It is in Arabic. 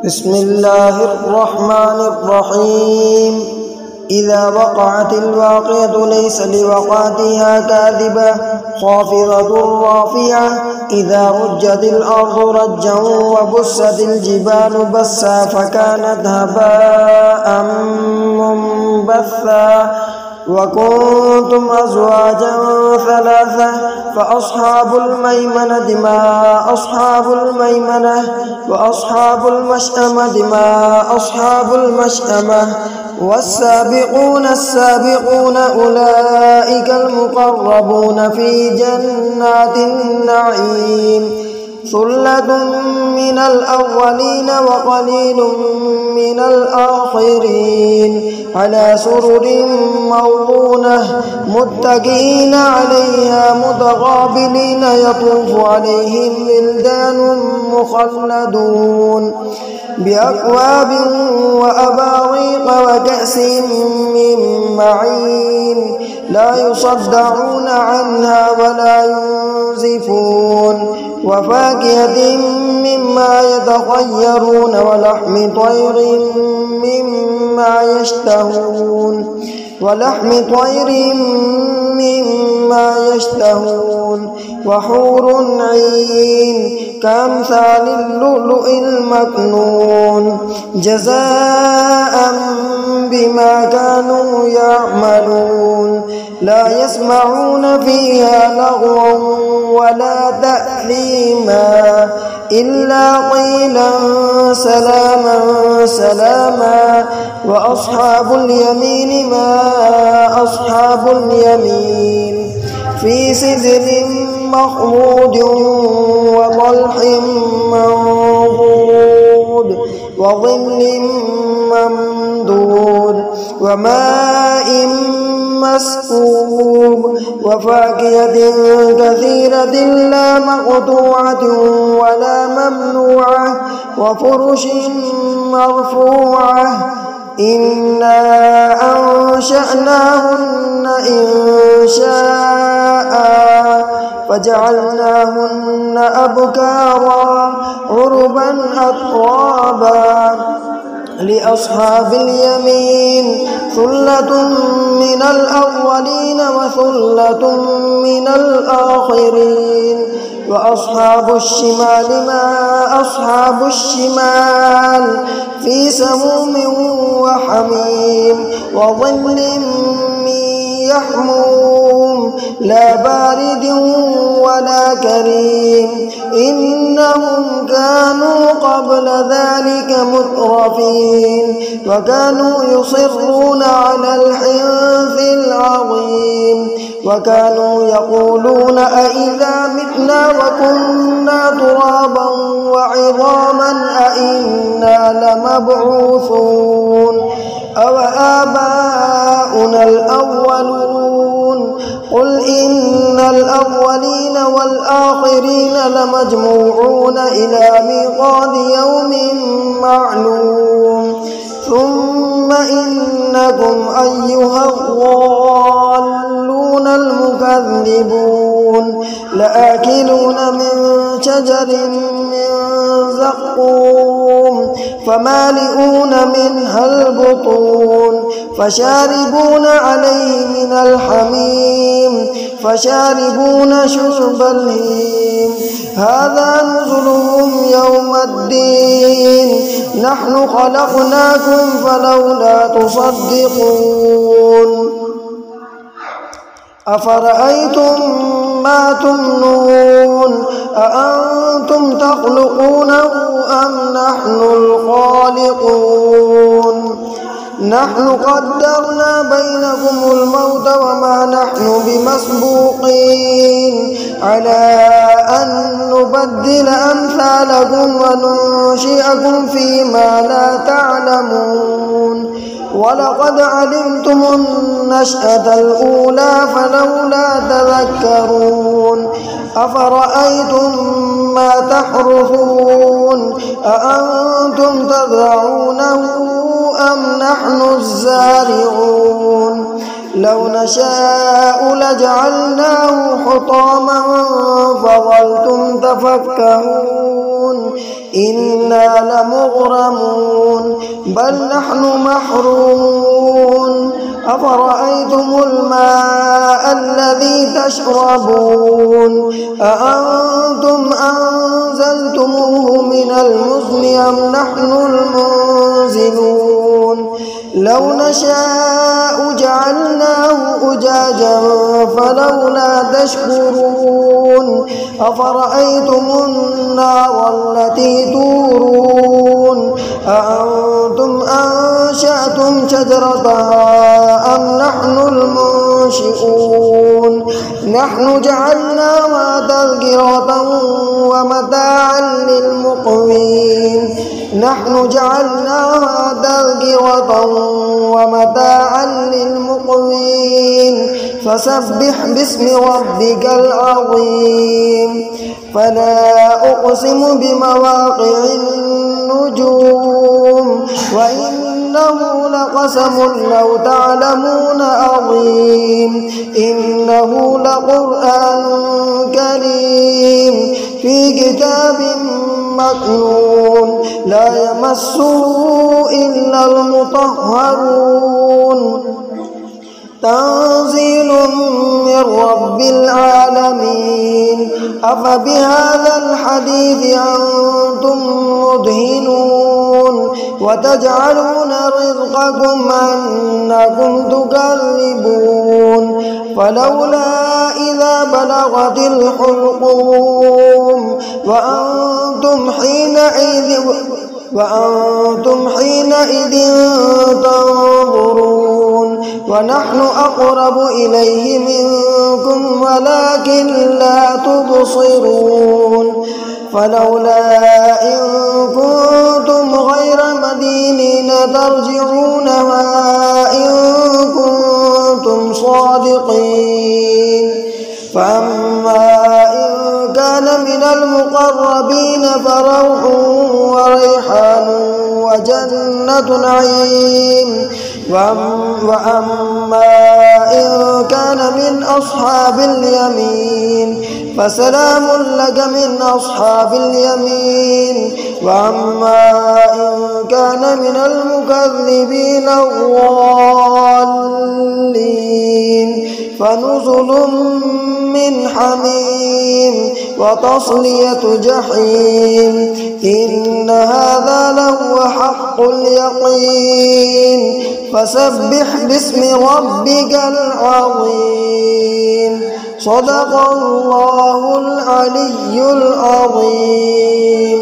بسم الله الرحمن الرحيم. إذا وقعت الواقعة ليس لوقعتها كاذبة خافضة رافعة. إذا رجت الأرض رجا وبست الجبال بسا فكانت هباء منبثا وكنتم أزواجا ثلاثة فأصحاب الميمنة ما أصحاب الميمنة وأصحاب المشأمة ما أصحاب المشأمة والسابقون السابقون أولئك المقربون في جنات النعيم. ثلة من الأولين وقليل من الآخرين على سرر موضونة متكئين عليها متقابلين يطوف عليهم ولدان مخلدون بأكواب وأباريق وكأس من معين لا يصدعون عنها ولا ينزفون وفاكهة مما يتخيرون ولحم طير مما يشتهون وحور عين كأمثال اللؤلؤ المكنون جزاء بما كانوا يعملون. لا يسمعون فيها لغوا ولا تأثيما إلا قيلا سلاما سلاما. وأصحاب اليمين ما أصحاب اليمين في سدر مخضود وطلح منضود وظل ممدود وماء مسكوب وفاكهة كثيرة لا مقطوعة ولا ممنوعة وفرش مرفوعة. إنا أنشأناهن إنشاء فجعلناهن أبكارا عربا أترابا. لأصحاب اليمين ثلة من الأولين وثلة من الآخرين. وأصحاب الشمال ما أصحاب الشمال في سموم وحميم وظل من يحموم لا بارد ولا كريم. إنهم كانوا قبل ذلك مترفين وكانوا يصرون على الحنث العظيم وكانوا يقولون أئذا متنا وكنا ترابا وعظاما أئنا لمبعوثون أو آباؤنا الأولون. قل إن الأولين والآخرين لمجموعون إلى ميقات يوم معلوم. ثم إنكم أيها الضالون المكذبون لآكلون من شجر من زقوم فمالئون منها البطون فشاربون عليه من الحميم فشاربون شرب الهيم. هذا نزلهم يوم الدين نحن خلقناكم فلولا تصدقون. أفرأيتم ما تمنون أأنتم تخلقونه أم نحن الخالقون. نحن قدرنا بينكم الموت وما نحن بمسبوقين على أن نبدل أمثالكم وننشئكم فيما لا تعلمون. ولقد علمتم النشأة الأولى فلولا تذكرون. أفرأيتم ما تحرثون أأنتم تزرعونه أم نحن الزارعون. لو نشاء لجعلناه حطاما فظلتم تفكهون إنا لمغرمون بل نحن محرومون أفرأيتم الماء الذي تشربون أأنتم أنزلتموه من المزن أم نحن المنزلون لو نشاء جعلناه أجاجا فلولا تشكرون أفرأيتم النار التي تورون أأنتم أنشأتم شجرتها أم نحن المنشئون نحن جعلناها تذكرة ومتاعا للمقوين نحن جعلناها تذكرة ومتاعا للمقوين فسبح باسم ربك العظيم فلا أقسم بمواقع النجوم وإنه لقسم لو تعلمون عظيم إنه لقرآن كريم في كتاب مكنون لا يمسه إلا المطهرون تنزيل من رب العالمين أفبهذا الحديث أنتم مدهنون وتجعلون رزقكم أنكم تكذبون فلولا إذا بلغت الحلقوم وأنتم حينئذ تنظرون ونحن أقرب إليه منكم ولكن لا تبصرون فلولا إن كنتم غير مدينين ترجعونها إن كنتم صادقين فأما إن كان من المقربين فروح وريحان وجنة نعيم وأما إن كان من أصحاب اليمين فسلام لك من أصحاب اليمين وأما إن كان من المكذبين الضالين فنزل من حميم وتصلية جحيم إن هذا لهو حق اليقين فسبح باسم ربك العظيم صدق الله العلي العظيم.